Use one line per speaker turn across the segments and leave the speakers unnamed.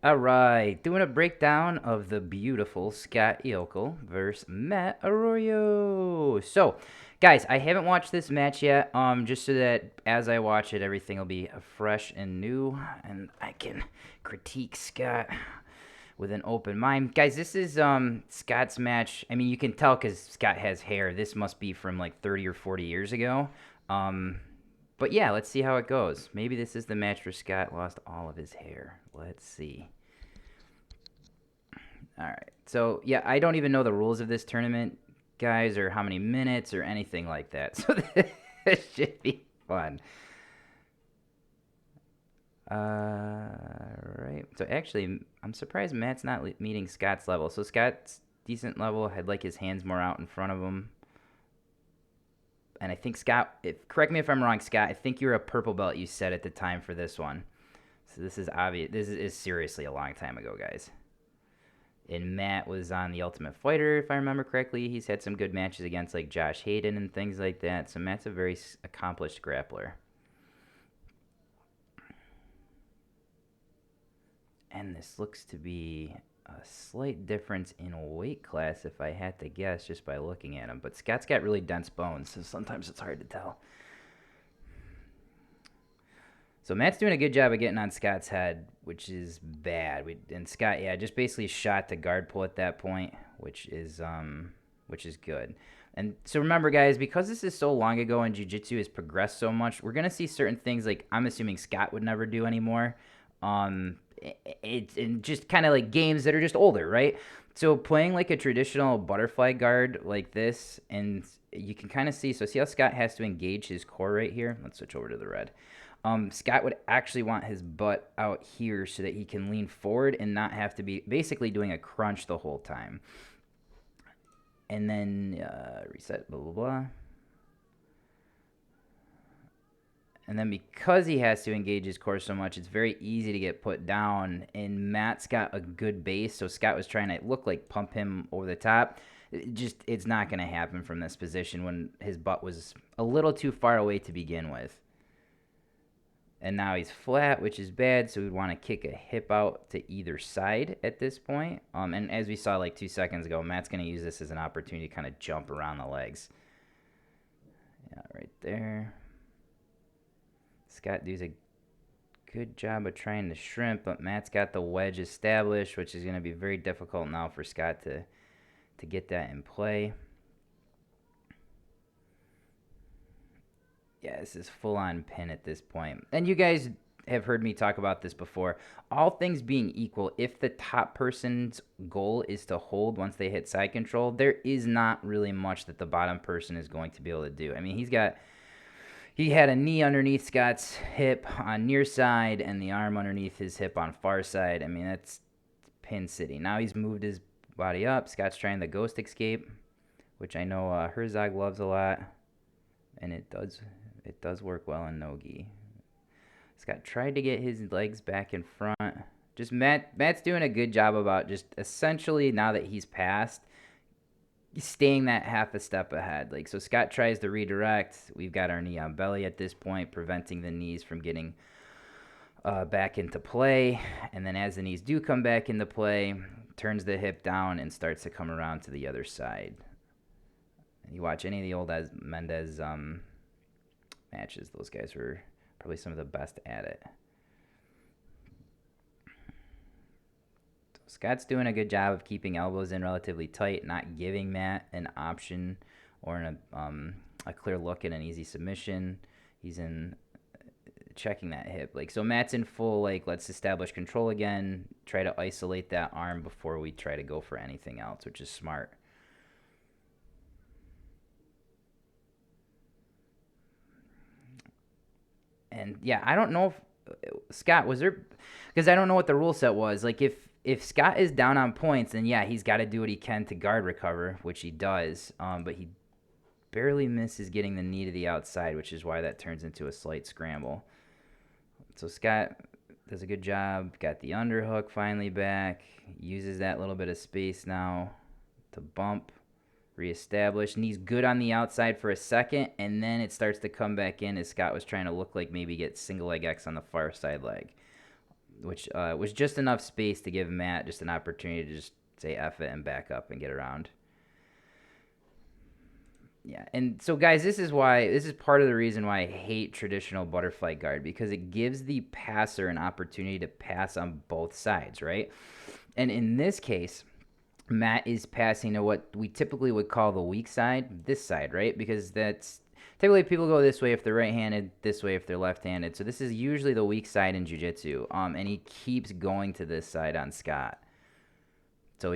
All right, doing a breakdown of the beautiful Scott Yockel versus Matt Arroyo. So, guys, I haven't watched this match yet. Just so that as I watch it, everything will be fresh and new, and I can critique Scott with an open mind. Guys, this is Scott's match. I mean, you can tell because Scott has hair. This must be from like 30 or 40 years ago. Um, but yeah, let's see how it goes. Maybe this is the match where Scott lost all of his hair. Let's see. All right. So, yeah, I don't even know the rules of this tournament, guys, or how many minutes or anything like that. So, this should be fun. Right. So, actually, I'm surprised Matt's not meeting Scott's level. So, Scott's decent level, had like his hands more out in front of him. And I think Scott, correct me if I'm wrong, Scott, I think you're a purple belt, you said at the time for this one. So, this is obvious. This is seriously a long time ago, guys. And Matt was on The Ultimate Fighter, if I remember correctly. He's had some good matches against like Josh Hayden and things like that. So Matt's a very accomplished grappler. And this looks to be a slight difference in weight class, if I had to guess, just by looking at him. But Scott's got really dense bones, so sometimes it's hard to tell. So Matt's doing a good job of getting on Scott's head, which is bad. And Scott, yeah, just basically shot the guard pull at that point, which is good. And so remember, guys, because this is so long ago and jiu-jitsu has progressed so much, we're gonna see certain things like I'm assuming Scott would never do anymore. It's in just kind of like games that are just older, right? So playing like a traditional butterfly guard like this, and you can kind of see how Scott has to engage his core right here. Let's switch over to the red. Scott would actually want his butt out here so that he can lean forward and not have to be basically doing a crunch the whole time. And then reset, blah, blah, blah. And then because he has to engage his core so much, it's very easy to get put down. And Matt's got a good base, so Scott was trying to look like pump him over the top. It's not going to happen from this position when his butt was a little too far away to begin with. And now he's flat, which is bad, so we'd want to kick a hip out to either side at this point. And as we saw like 2 seconds ago, Matt's going to use this as an opportunity to kind of jump around the legs. Yeah, right there. Scott does a good job of trying to shrimp, but Matt's got the wedge established, which is going to be very difficult now for Scott to get that in play. Yeah, this is full-on pin at this point. And you guys have heard me talk about this before. All things being equal, if the top person's goal is to hold once they hit side control, there is not really much that the bottom person is going to be able to do. I mean, he had a knee underneath Scott's hip on near side and the arm underneath his hip on far side. I mean, that's pin city. Now he's moved his body up. Scott's trying the ghost escape, which I know Herzog loves a lot, and it does work well in no-gi. Scott tried to get his legs back in front. Just Matt's doing a good job about just essentially, now that he's passed, staying that half a step ahead. Like, so Scott tries to redirect. We've got our knee on belly at this point, preventing the knees from getting back into play. And then as the knees do come back into play, turns the hip down and starts to come around to the other side. You watch any of the old Mendez matches, those guys were probably some of the best at it. Scott's doing a good job of keeping elbows in relatively tight, not giving Matt an option or a clear look at an easy submission. He's in checking that hip. Like, so Matt's in full, like, let's establish control again, try to isolate that arm before we try to go for anything else, which is smart. And yeah, I don't know if Scott was there, because I don't know what the rule set was. Like, if Scott is down on points, then yeah, he's got to do what he can to guard recover, which he does. But he barely misses getting the knee to the outside, which is why that turns into a slight scramble. So Scott does a good job. Got the underhook finally back. Uses that little bit of space now to bump, reestablish. Knee's good on the outside for a second, and then it starts to come back in as Scott was trying to look like maybe get single leg X on the far side leg. which was just enough space to give Matt just an opportunity to just say F it and back up and get around. Yeah, and so guys, this is part of the reason why I hate traditional butterfly guard, because it gives the passer an opportunity to pass on both sides, right? And in this case, Matt is passing to what we typically would call the weak side, this side, right? Because that's typically people go this way if they're right-handed, this way if they're left-handed. So this is usually the weak side in jiu-jitsu. And he keeps going to this side on Scott. So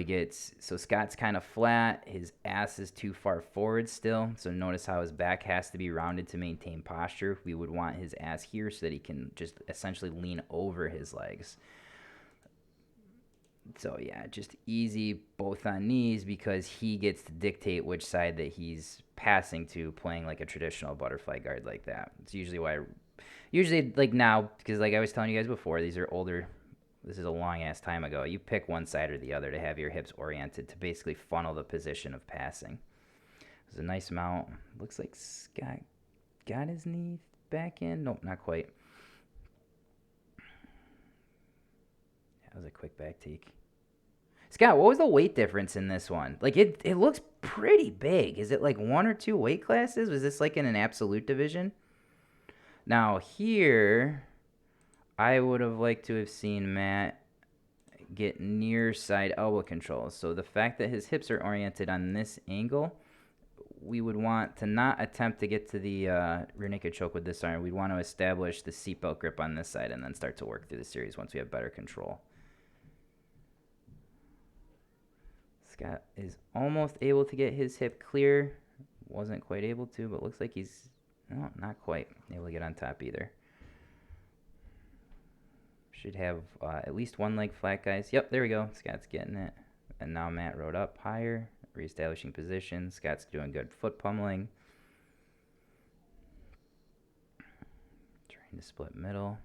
Scott's kind of flat. His ass is too far forward still. So notice how his back has to be rounded to maintain posture. We would want his ass here so that he can just essentially lean over his legs. So yeah, just easy both on knees, because he gets to dictate which side that he's passing to, playing like a traditional butterfly guard like that. It's usually like now, because like I was telling you guys before, these are older. This is a long ass time ago. You pick one side or the other to have your hips oriented to basically funnel the position of passing. It's a nice mount. Looks like Scott got his knee back in. Nope, not quite. That was a quick back take. Scott, what was the weight difference in this one? Like, it looks pretty big. Is it like one or two weight classes? Was this like in an absolute division? Now here, I would have liked to have seen Matt get near side elbow controls. So the fact that his hips are oriented on this angle, we would want to not attempt to get to the rear naked choke with this arm. We'd want to establish the seatbelt grip on this side and then start to work through the series once we have better control. Scott is almost able to get his hip clear. Wasn't quite able to, but looks like he's not quite able to get on top either. Should have at least one leg flat, guys. Yep, there we go. Scott's getting it. And now Matt rode up higher, reestablishing position. Scott's doing good foot pummeling. Trying to split middle.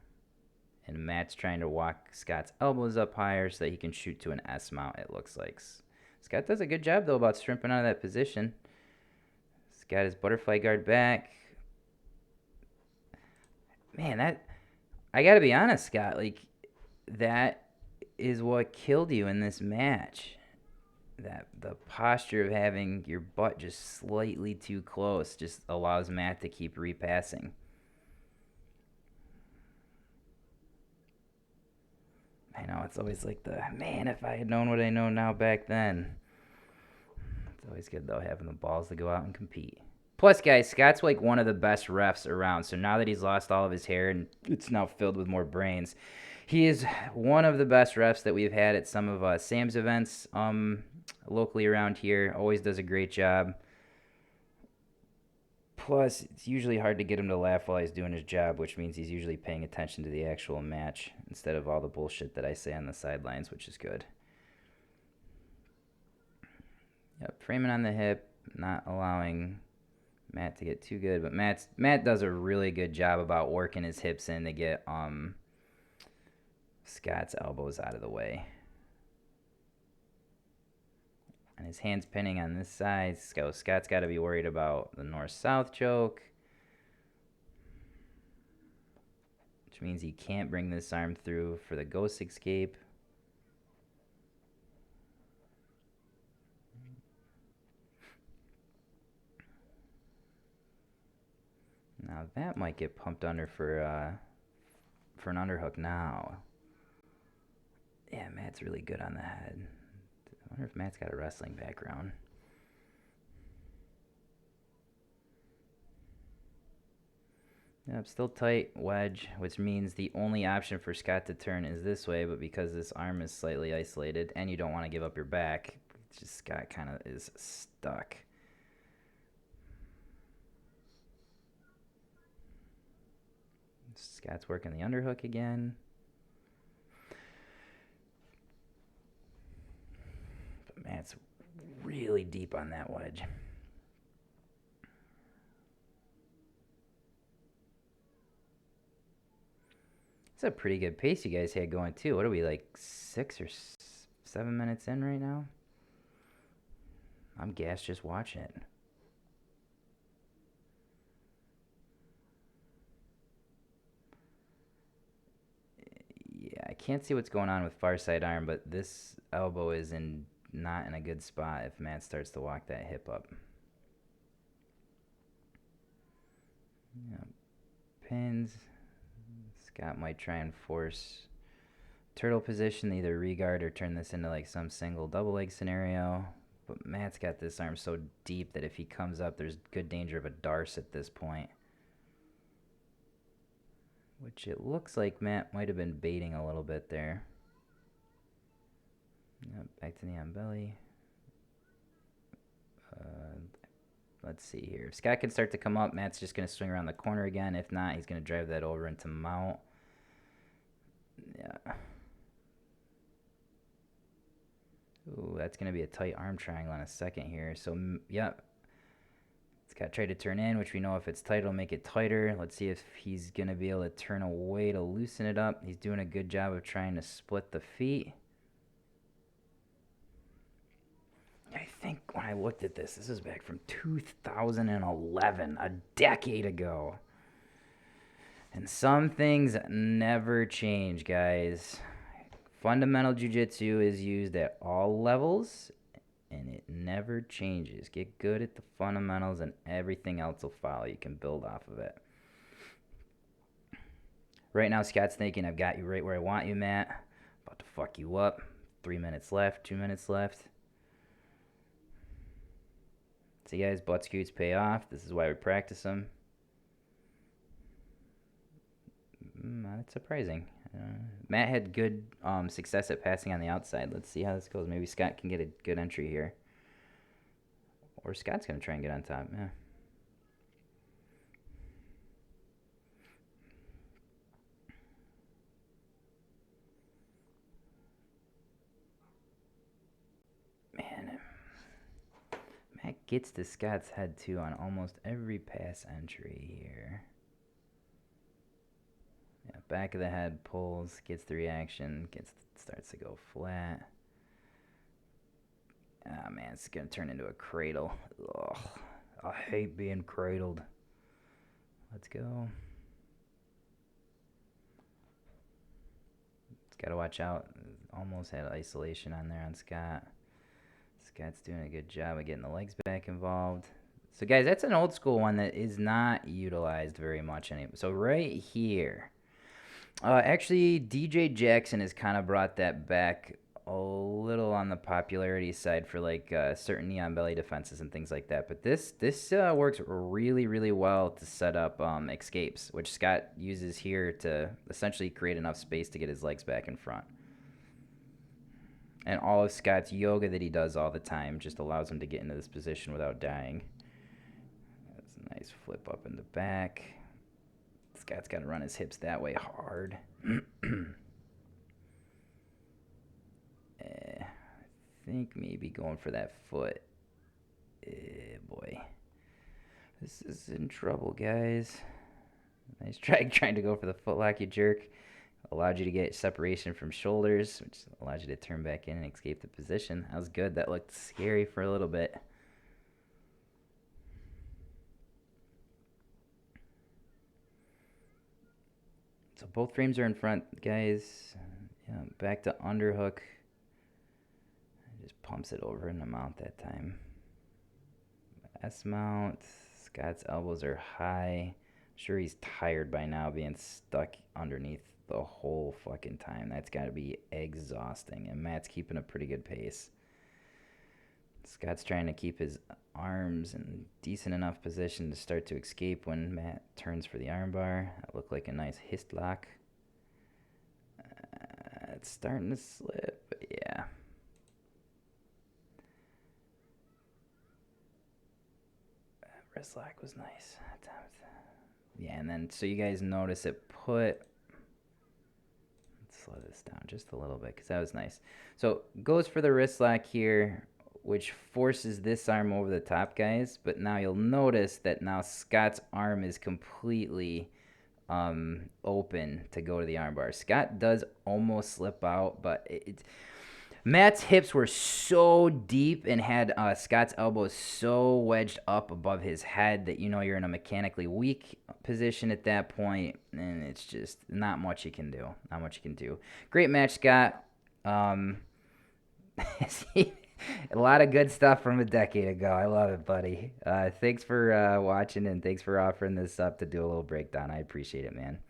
And Matt's trying to walk Scott's elbows up higher so that he can shoot to an S mount, it looks like. Scott does a good job, though, about stripping out of that position. Scott his butterfly guard back. Man, I got to be honest, Scott. Like, that is what killed you in this match. The posture of having your butt just slightly too close just allows Matt to keep repassing. I know, it's always like man, if I had known what I know now back then. It's always good, though, having the balls to go out and compete. Plus, guys, Scott's like one of the best refs around. So now that he's lost all of his hair and it's now filled with more brains, he is one of the best refs that we've had at some of Sam's events locally around here. Always does a great job. Plus, it's usually hard to get him to laugh while he's doing his job, which means he's usually paying attention to the actual match instead of all the bullshit that I say on the sidelines, which is good. Yep, framing on the hip, not allowing Matt to get too good, but Matt does a really good job about working his hips in to get Scott's elbows out of the way. And his hand's pinning on this side. Scott's got to be worried about the north-south choke, which means he can't bring this arm through for the ghost escape. Now that might get pumped under for an underhook now. Yeah, Matt's really good on the head. I wonder if Matt's got a wrestling background. Yep, still tight wedge, which means the only option for Scott to turn is this way, but because this arm is slightly isolated and you don't want to give up your back, just Scott kind of is stuck. Scott's working the underhook again. But Matt's really deep on that wedge. It's a pretty good pace you guys had going, too. What are we, like 6 or 7 minutes in right now? I'm gassed just watching it. Yeah, I can't see what's going on with far side arm, but this elbow is not in a good spot if Matt starts to walk that hip up. Yep. Pins. Scott might try and force turtle position, either regard or turn this into like some single double leg scenario. But Matt's got this arm so deep that if he comes up, there's good danger of a darce at this point. Which it looks like Matt might have been baiting a little bit there. Yep, back to knee on belly. Let's see here. If Scott can start to come up, Matt's just going to swing around the corner again. If not, he's going to drive that over into mount. Yeah. Ooh, that's going to be a tight arm triangle in a second here. So, yep. Scott tried to turn in, which we know if it's tight, it'll make it tighter. Let's see if he's going to be able to turn away to loosen it up. He's doing a good job of trying to split the feet. I think when I looked at this is back from 2011, a decade ago. And some things never change, guys. Fundamental jiu-jitsu is used at all levels, and it never changes. Get good at the fundamentals, and everything else will follow. You can build off of it. Right now, Scott's thinking, I've got you right where I want you, Matt. About to fuck you up. 3 minutes left, 2 minutes left. See, guys, butt scoots pay off. This is why we practice them. That's surprising. Matt had good success at passing on the outside. Let's see how this goes. Maybe Scott can get a good entry here. Or Scott's going to try and get on top. Yeah. Man, Matt gets to Scott's head, too, on almost every pass entry here. Yeah, back of the head pulls, gets the reaction, starts to go flat. Ah, man, it's going to turn into a cradle. Ugh, I hate being cradled. Let's go. It's got to watch out. Almost had isolation on there on Scott. Scott's doing a good job of getting the legs back involved. So, guys, that's an old school one that is not utilized very much anymore. So, right here. Actually, DJ Jackson has kind of brought that back a little on the popularity side for like certain knee on belly defenses and things like that. But this works really, really well to set up escapes, which Scott uses here to essentially create enough space to get his legs back in front. And all of Scott's yoga that he does all the time just allows him to get into this position without dying. That's a nice flip up in the back. Scott's got to run his hips that way hard. I think maybe going for that foot. Boy. This is in trouble, guys. Nice try trying to go for the footlock, you jerk. Allowed you to get separation from shoulders, which allowed you to turn back in and escape the position. That was good. That looked scary for a little bit. So both frames are in front, guys. Yeah, back to underhook. Just pumps it over in the mount that time. S mount. Scott's elbows are high. I'm sure he's tired by now being stuck underneath the whole fucking time. That's got to be exhausting. And Matt's keeping a pretty good pace. Scott's trying to keep his arms in decent enough position to start to escape when Matt turns for the armbar. That looked like a nice hist lock. It's starting to slip, but yeah. Wrist lock was nice. Yeah, and then so you guys notice it put. Let's slow this down just a little bit because that was nice. So goes for the wrist lock here, which forces this arm over the top, guys. But now you'll notice that now Scott's arm is completely open to go to the armbar. Scott does almost slip out, but Matt's hips were so deep and had Scott's elbows so wedged up above his head that you're in a mechanically weak position at that point, and it's just not much you can do. Not much you can do. Great match, Scott. Um, a lot of good stuff from a decade ago. I love it, buddy. Thanks for watching and thanks for offering this up to do a little breakdown. I appreciate it, man.